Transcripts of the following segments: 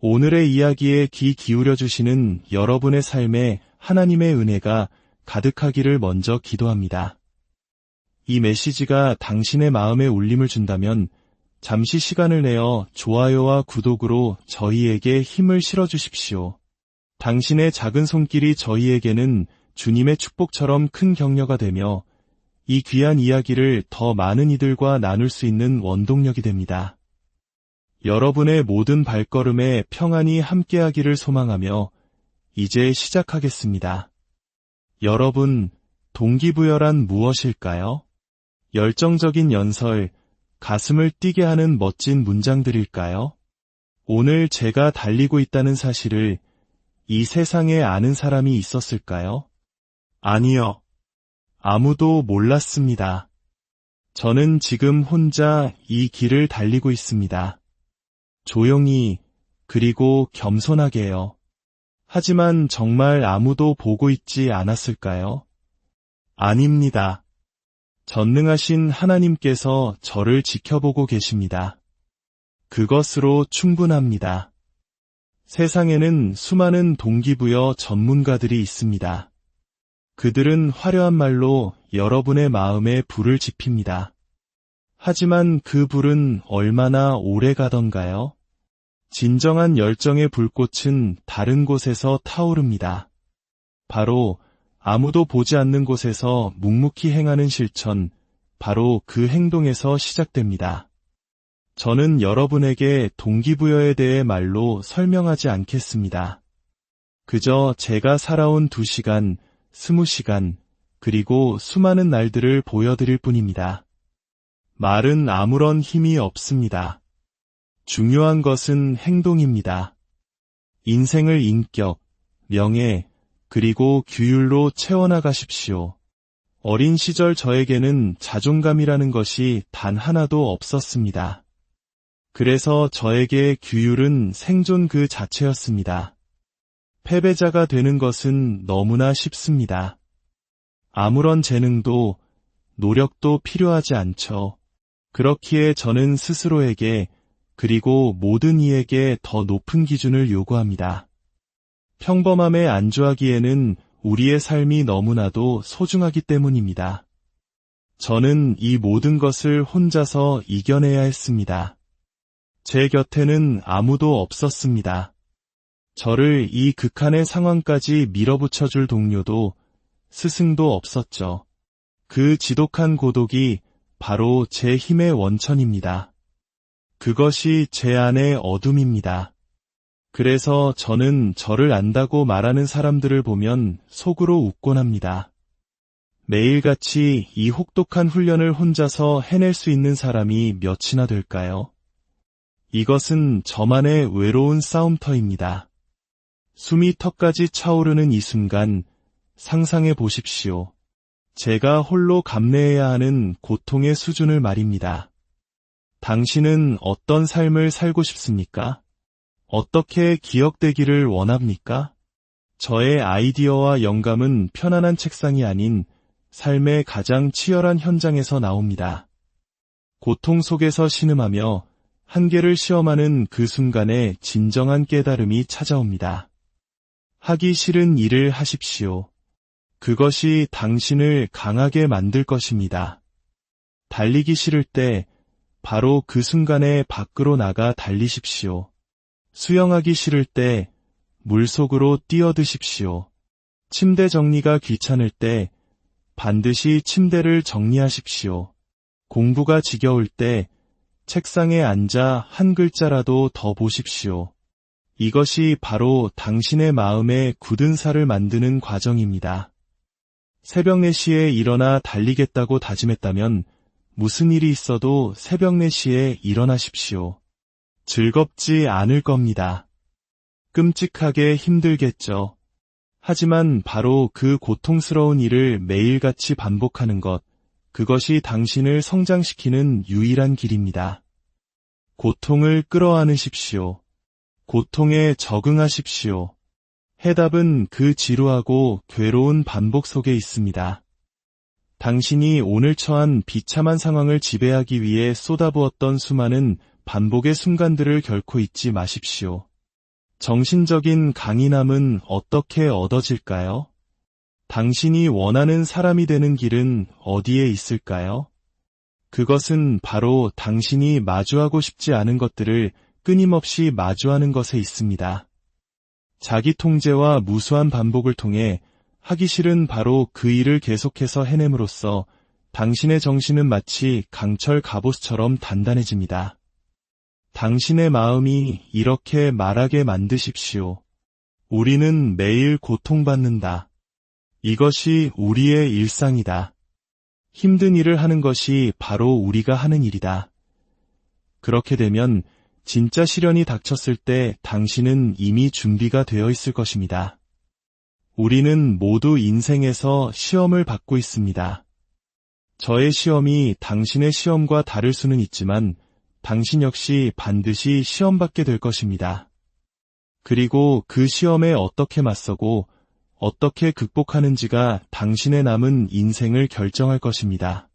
오늘의 이야기에 귀 기울여 주시는 여러분의 삶에 하나님의 은혜가 가득하기를 먼저 기도합니다. 이 메시지가 당신의 마음에 울림을 준다면 잠시 시간을 내어 좋아요와 구독으로 저희에게 힘을 실어주십시오. 당신의 작은 손길이 저희에게는 주님의 축복처럼 큰 격려가 되며 이 귀한 이야기를 더 많은 이들과 나눌 수 있는 원동력이 됩니다. 여러분의 모든 발걸음에 평안이 함께하기를 소망하며 이제 시작하겠습니다. 여러분, 동기부여란 무엇일까요? 열정적인 연설, 가슴을 뛰게 하는 멋진 문장들일까요? 오늘 제가 달리고 있다는 사실을 이 세상에 아는 사람이 있었을까요? 아니요. 아무도 몰랐습니다. 저는 지금 혼자 이 길을 달리고 있습니다. 조용히, 그리고 겸손하게요. 하지만 정말 아무도 보고 있지 않았을까요? 아닙니다. 전능하신 하나님께서 저를 지켜보고 계십니다. 그것으로 충분합니다. 세상에는 수많은 동기부여 전문가들이 있습니다. 그들은 화려한 말로 여러분의 마음에 불을 지핍니다. 하지만 그 불은 얼마나 오래 가던가요? 진정한 열정의 불꽃은 다른 곳에서 타오릅니다. 바로 아무도 보지 않는 곳에서 묵묵히 행하는 실천, 바로 그 행동에서 시작됩니다. 저는 여러분에게 동기부여에 대해 말로 설명하지 않겠습니다. 그저 제가 살아온 2시간, 20시간, 그리고 수많은 날들을 보여드릴 뿐입니다. 말은 아무런 힘이 없습니다. 중요한 것은 행동입니다. 인생을 인격, 명예, 그리고 규율로 채워나가십시오. 어린 시절 저에게는 자존감이라는 것이 단 하나도 없었습니다. 그래서 저에게 규율은 생존 그 자체였습니다. 패배자가 되는 것은 너무나 쉽습니다. 아무런 재능도, 노력도 필요하지 않죠. 그렇기에 저는 스스로에게 그리고 모든 이에게 더 높은 기준을 요구합니다. 평범함에 안주하기에는 우리의 삶이 너무나도 소중하기 때문입니다. 저는 이 모든 것을 혼자서 이겨내야 했습니다. 제 곁에는 아무도 없었습니다. 저를 이 극한의 상황까지 밀어붙여줄 동료도, 스승도 없었죠. 그 지독한 고독이 바로 제 힘의 원천입니다. 그것이 제 안의 어둠입니다. 그래서 저는 저를 안다고 말하는 사람들을 보면 속으로 웃곤 합니다. 매일같이 이 혹독한 훈련을 혼자서 해낼 수 있는 사람이 몇이나 될까요? 이것은 저만의 외로운 싸움터입니다. 숨이 턱까지 차오르는 이 순간 상상해 보십시오. 제가 홀로 감내해야 하는 고통의 수준을 말입니다. 당신은 어떤 삶을 살고 싶습니까? 어떻게 기억되기를 원합니까? 저의 아이디어와 영감은 편안한 책상이 아닌 삶의 가장 치열한 현장에서 나옵니다. 고통 속에서 신음하며 한계를 시험하는 그 순간에 진정한 깨달음이 찾아옵니다. 하기 싫은 일을 하십시오. 그것이 당신을 강하게 만들 것입니다. 달리기 싫을 때 바로 그 순간에 밖으로 나가 달리십시오. 수영하기 싫을 때 물속으로 뛰어드십시오. 침대 정리가 귀찮을 때 반드시 침대를 정리하십시오. 공부가 지겨울 때 책상에 앉아 한 글자라도 더 보십시오. 이것이 바로 당신의 마음에 굳은 살을 만드는 과정입니다. 새벽 4시에 일어나 달리겠다고 다짐했다면 무슨 일이 있어도 새벽 4시에 일어나십시오. 즐겁지 않을 겁니다. 끔찍하게 힘들겠죠. 하지만 바로 그 고통스러운 일을 매일같이 반복하는 것, 그것이 당신을 성장시키는 유일한 길입니다. 고통을 끌어안으십시오. 고통에 적응하십시오. 해답은 그 지루하고 괴로운 반복 속에 있습니다. 당신이 오늘 처한 비참한 상황을 지배하기 위해 쏟아부었던 수많은 반복의 순간들을 결코 잊지 마십시오. 정신적인 강인함은 어떻게 얻어질까요? 당신이 원하는 사람이 되는 길은 어디에 있을까요? 그것은 바로 당신이 마주하고 싶지 않은 것들을 끊임없이 마주하는 것에 있습니다. 자기 통제와 무수한 반복을 통해 하기 싫은 바로 그 일을 계속해서 해냄으로써 당신의 정신은 마치 강철 갑옷처럼 단단해집니다. 당신의 마음이 이렇게 말하게 만드십시오. 우리는 매일 고통받는다. 이것이 우리의 일상이다. 힘든 일을 하는 것이 바로 우리가 하는 일이다. 그렇게 되면 진짜 시련이 닥쳤을 때 당신은 이미 준비가 되어 있을 것입니다. 우리는 모두 인생에서 시험을 받고 있습니다. 저의 시험이 당신의 시험과 다를 수는 있지만 당신 역시 반드시 시험받게 될 것입니다. 그리고 그 시험에 어떻게 맞서고 어떻게 극복하는지가 당신의 남은 인생을 결정할 것입니다.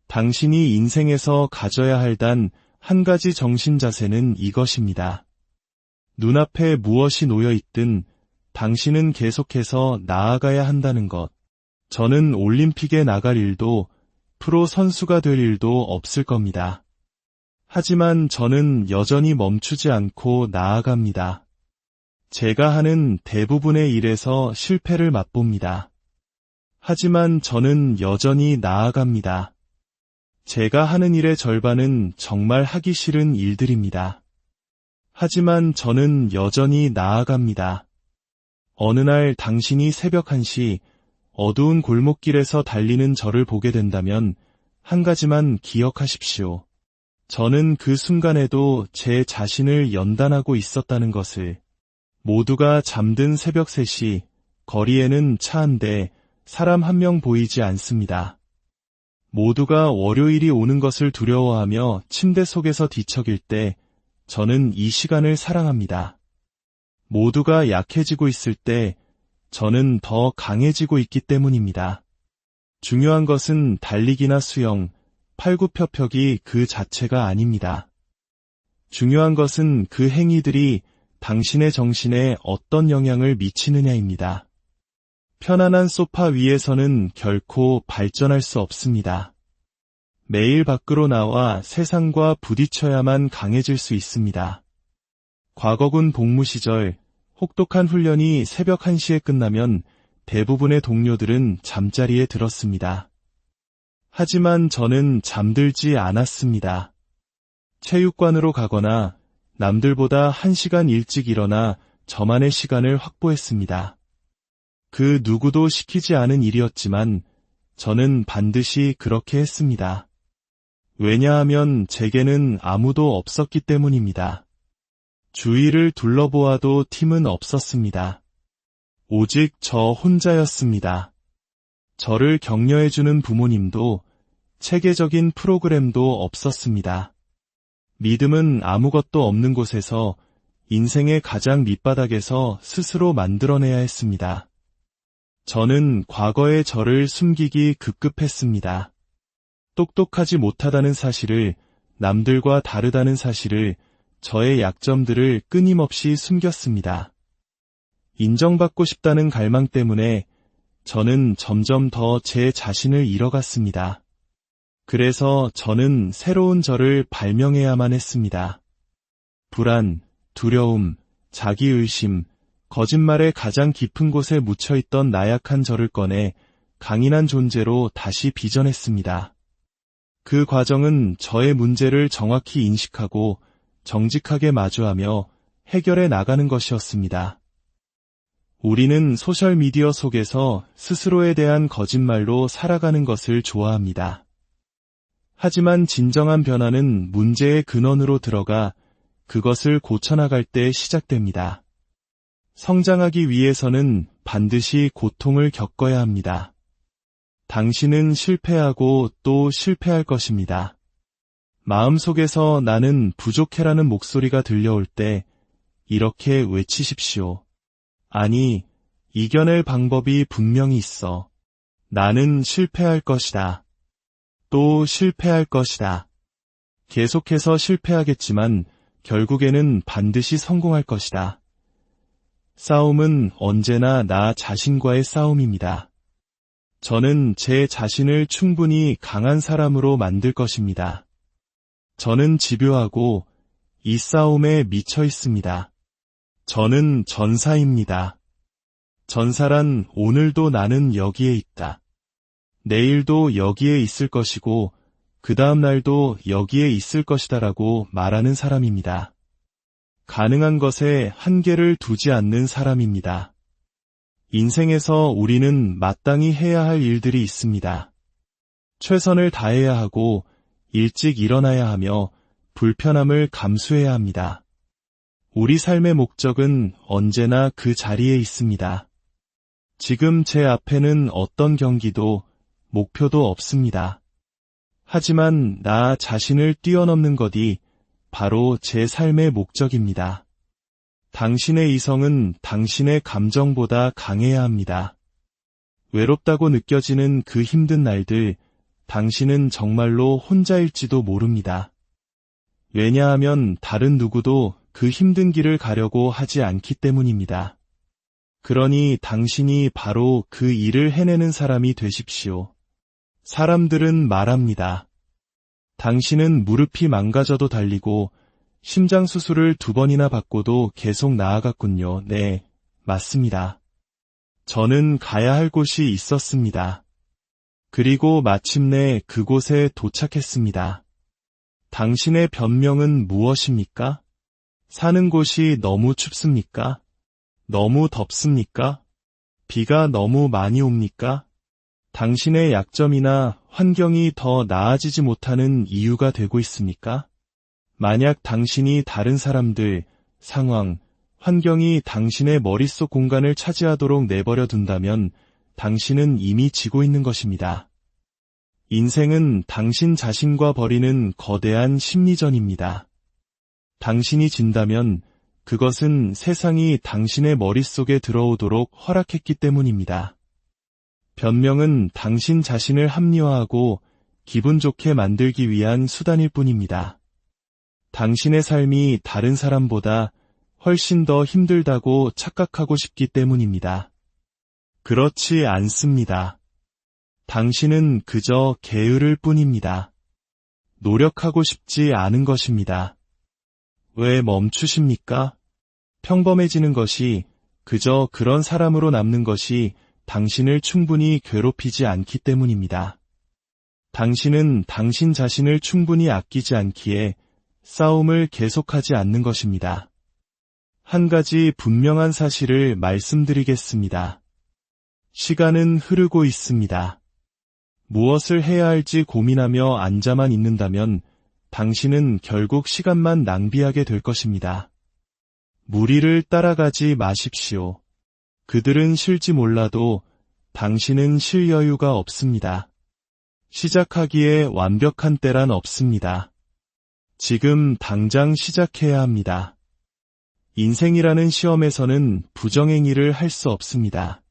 당신이 인생에서 가져야 할 단 한 가지 정신 자세는 이것입니다. 눈앞에 무엇이 놓여 있든 당신은 계속해서 나아가야 한다는 것. 저는 올림픽에 나갈 일도 프로 선수가 될 일도 없을 겁니다. 하지만 저는 여전히 멈추지 않고 나아갑니다. 제가 하는 대부분의 일에서 실패를 맛봅니다. 하지만 저는 여전히 나아갑니다. 제가 하는 일의 절반은 정말 하기 싫은 일들입니다. 하지만 저는 여전히 나아갑니다. 어느 날 당신이 새벽 1시 어두운 골목길에서 달리는 저를 보게 된다면 한 가지만 기억하십시오. 저는 그 순간에도 제 자신을 연단하고 있었다는 것을. 모두가 잠든 새벽 3시, 거리에는 차 한 대, 사람 한 명 보이지 않습니다. 모두가 월요일이 오는 것을 두려워하며 침대 속에서 뒤척일 때 저는 이 시간을 사랑합니다. 모두가 약해지고 있을 때 저는 더 강해지고 있기 때문입니다. 중요한 것은 달리기나 수영, 팔굽혀펴기 그 자체가 아닙니다. 중요한 것은 그 행위들이 당신의 정신에 어떤 영향을 미치느냐입니다. 편안한 소파 위에서는 결코 발전할 수 없습니다. 매일 밖으로 나와 세상과 부딪혀야만 강해질 수 있습니다. 과거군 복무 시절 혹독한 훈련이 새벽 1시에 끝나면 대부분의 동료들은 잠자리에 들었습니다. 하지만 저는 잠들지 않았습니다. 체육관으로 가거나 남들보다 1시간 일찍 일어나 저만의 시간을 확보했습니다. 그 누구도 시키지 않은 일이었지만 저는 반드시 그렇게 했습니다. 왜냐하면 제게는 아무도 없었기 때문입니다. 주위를 둘러보아도 팀은 없었습니다. 오직 저 혼자였습니다. 저를 격려해주는 부모님도 체계적인 프로그램도 없었습니다. 믿음은 아무것도 없는 곳에서 인생의 가장 밑바닥에서 스스로 만들어내야 했습니다. 저는 과거의 저를 숨기기 급급했습니다. 똑똑하지 못하다는 사실을, 남들과 다르다는 사실을, 저의 약점들을 끊임없이 숨겼습니다. 인정받고 싶다는 갈망 때문에 저는 점점 더 제 자신을 잃어갔습니다. 그래서 저는 새로운 저를 발명해야만 했습니다. 불안, 두려움, 자기의심, 거짓말의 가장 깊은 곳에 묻혀있던 나약한 저를 꺼내 강인한 존재로 다시 빚어냈습니다. 그 과정은 저의 문제를 정확히 인식하고 정직하게 마주하며 해결해 나가는 것이었습니다. 우리는 소셜미디어 속에서 스스로에 대한 거짓말로 살아가는 것을 좋아합니다. 하지만 진정한 변화는 문제의 근원으로 들어가 그것을 고쳐나갈 때 시작됩니다. 성장하기 위해서는 반드시 고통을 겪어야 합니다. 당신은 실패하고 또 실패할 것입니다. 마음속에서 나는 부족해라는 목소리가 들려올 때 이렇게 외치십시오. 아니, 이겨낼 방법이 분명히 있어. 나는 실패할 것이다. 또 실패할 것이다. 계속해서 실패하겠지만 결국에는 반드시 성공할 것이다. 싸움은 언제나 나 자신과의 싸움입니다. 저는 제 자신을 충분히 강한 사람으로 만들 것입니다. 저는 집요하고 이 싸움에 미쳐 있습니다. 저는 전사입니다. 전사란 오늘도 나는 여기에 있다. 내일도 여기에 있을 것이고 그 다음 날도 여기에 있을 것이다라고 말하는 사람입니다. 가능한 것에 한계를 두지 않는 사람입니다. 인생에서 우리는 마땅히 해야 할 일들이 있습니다. 최선을 다해야 하고 일찍 일어나야 하며 불편함을 감수해야 합니다. 우리 삶의 목적은 언제나 그 자리에 있습니다. 지금 제 앞에는 어떤 경기도, 목표도 없습니다. 하지만 나 자신을 뛰어넘는 것이 바로 제 삶의 목적입니다. 당신의 이성은 당신의 감정보다 강해야 합니다. 외롭다고 느껴지는 그 힘든 날들, 당신은 정말로 혼자일지도 모릅니다. 왜냐하면 다른 누구도 그 힘든 길을 가려고 하지 않기 때문입니다. 그러니 당신이 바로 그 일을 해내는 사람이 되십시오. 사람들은 말합니다. 당신은 무릎이 망가져도 달리고 심장 수술을 2번이나 받고도 계속 나아갔군요. 네, 맞습니다. 저는 가야 할 곳이 있었습니다. 그리고 마침내 그곳에 도착했습니다. 당신의 변명은 무엇입니까? 사는 곳이 너무 춥습니까? 너무 덥습니까? 비가 너무 많이 옵니까? 당신의 약점이나 환경이 더 나아지지 못하는 이유가 되고 있습니까? 만약 당신이 다른 사람들, 상황, 환경이 당신의 머릿속 공간을 차지하도록 내버려 둔다면 당신은 이미 지고 있는 것입니다. 인생은 당신 자신과 벌이는 거대한 심리전입니다. 당신이 진다면 그것은 세상이 당신의 머릿속에 들어오도록 허락했기 때문입니다. 변명은 당신 자신을 합리화하고 기분 좋게 만들기 위한 수단일 뿐입니다. 당신의 삶이 다른 사람보다 훨씬 더 힘들다고 착각하고 싶기 때문입니다. 그렇지 않습니다. 당신은 그저 게으를 뿐입니다. 노력하고 싶지 않은 것입니다. 왜 멈추십니까? 평범해지는 것이, 그저 그런 사람으로 남는 것이 당신을 충분히 괴롭히지 않기 때문입니다. 당신은 당신 자신을 충분히 아끼지 않기에 싸움을 계속하지 않는 것입니다. 한 가지 분명한 사실을 말씀드리겠습니다. 시간은 흐르고 있습니다. 무엇을 해야 할지 고민하며 앉아만 있는다면 당신은 결국 시간만 낭비하게 될 것입니다. 무리를 따라가지 마십시오. 그들은 쉴지 몰라도 당신은 쉴 여유가 없습니다. 시작하기에 완벽한 때란 없습니다. 지금 당장 시작해야 합니다. 인생이라는 시험에서는 부정행위를 할 수 없습니다.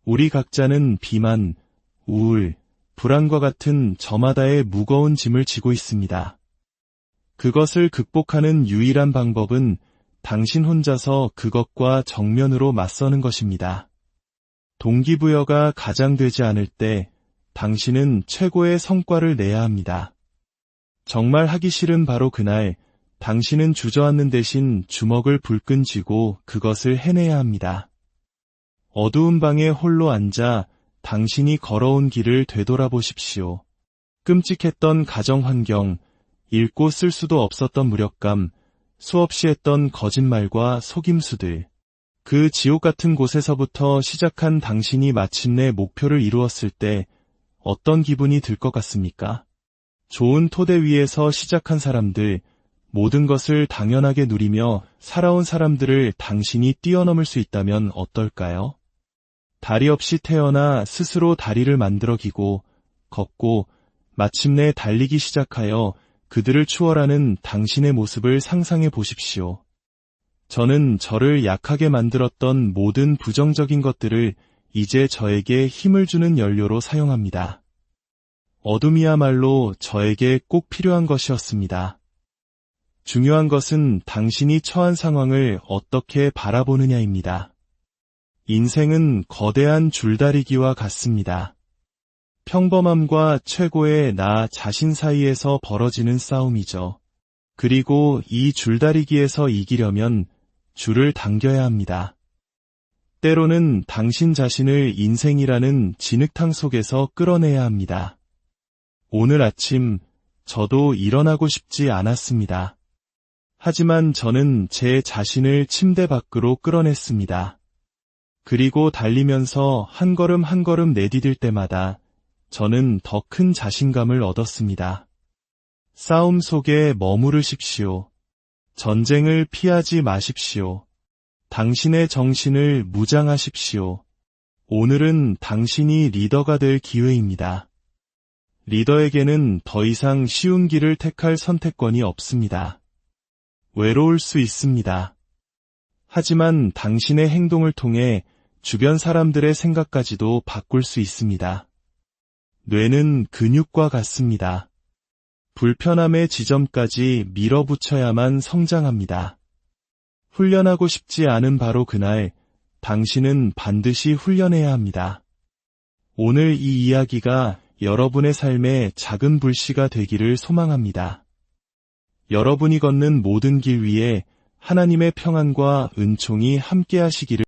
우리 각자는 비만, 우울, 불안과 같은 저마다의 무거운 짐을 지고 있습니다. 그것을 극복하는 유일한 방법은 당신 혼자서 그것과 정면으로 맞서는 것입니다. 동기부여가 가장되지 않을 때 당신은 최고의 성과를 내야 합니다. 정말 하기 싫은 바로 그날 당신은 주저앉는 대신 주먹을 불끈 쥐고 그것을 해내야 합니다. 어두운 방에 홀로 앉아 당신이 걸어온 길을 되돌아보십시오. 끔찍했던 가정 환경, 읽고 쓸 수도 없었던 무력감, 수없이 했던 거짓말과 속임수들. 그 지옥 같은 곳에서부터 시작한 당신이 마침내 목표를 이루었을 때 어떤 기분이 들 것 같습니까? 좋은 토대 위에서 시작한 사람들, 모든 것을 당연하게 누리며 살아온 사람들을 당신이 뛰어넘을 수 있다면 어떨까요? 다리 없이 태어나 스스로 다리를 만들어 기고, 걷고, 마침내 달리기 시작하여 그들을 추월하는 당신의 모습을 상상해 보십시오. 저는 저를 약하게 만들었던 모든 부정적인 것들을 이제 저에게 힘을 주는 연료로 사용합니다. 어둠이야말로 저에게 꼭 필요한 것이었습니다. 중요한 것은 당신이 처한 상황을 어떻게 바라보느냐입니다. 인생은 거대한 줄다리기와 같습니다. 평범함과 최고의 나 자신 사이에서 벌어지는 싸움이죠. 그리고 이 줄다리기에서 이기려면 줄을 당겨야 합니다. 때로는 당신 자신을 인생이라는 진흙탕 속에서 끌어내야 합니다. 오늘 아침 저도 일어나고 싶지 않았습니다. 하지만 저는 제 자신을 침대 밖으로 끌어냈습니다. 그리고 달리면서 한 걸음 한 걸음 내디딜 때마다 저는 더 큰 자신감을 얻었습니다. 싸움 속에 머무르십시오. 전쟁을 피하지 마십시오. 당신의 정신을 무장하십시오. 오늘은 당신이 리더가 될 기회입니다. 리더에게는 더 이상 쉬운 길을 택할 선택권이 없습니다. 외로울 수 있습니다. 하지만 당신의 행동을 통해 주변 사람들의 생각까지도 바꿀 수 있습니다. 뇌는 근육과 같습니다. 불편함의 지점까지 밀어붙여야만 성장합니다. 훈련하고 싶지 않은 바로 그날, 당신은 반드시 훈련해야 합니다. 오늘 이 이야기가 여러분의 삶에 작은 불씨가 되기를 소망합니다. 여러분이 걷는 모든 길 위에 하나님의 평안과 은총이 함께 하시기를